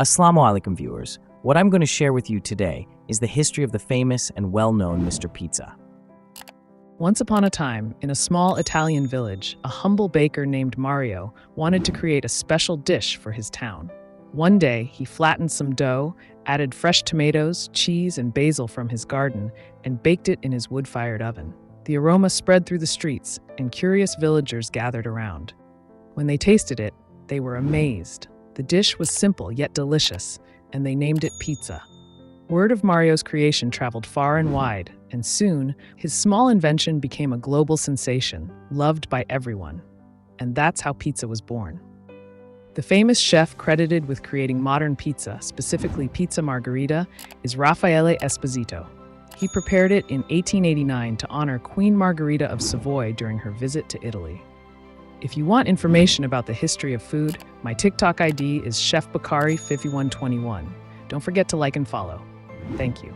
Assalamu alaikum viewers. What I'm going to share with you today is the history of the famous and well-known Mr. Pizza. Once upon a time, in a small Italian village, a humble baker named Mario wanted to create a special dish for his town. One day, he flattened some dough, added fresh tomatoes, cheese, and basil from his garden, and baked it in his wood-fired oven. The aroma spread through the streets, and curious villagers gathered around. When they tasted it, they were amazed. The dish was simple yet delicious, and they named it pizza. Word of Mario's creation traveled far and wide, and soon, his small invention became a global sensation, loved by everyone. And that's how pizza was born. The famous chef credited with creating modern pizza, specifically Pizza Margherita, is Raffaele Esposito. He prepared it in 1889 to honor Queen Margherita of Savoy during her visit to Italy. If you want information about the history of food, my TikTok ID is ChefBukharikitchenclub 5121. Don't forget to like and follow. Thank you.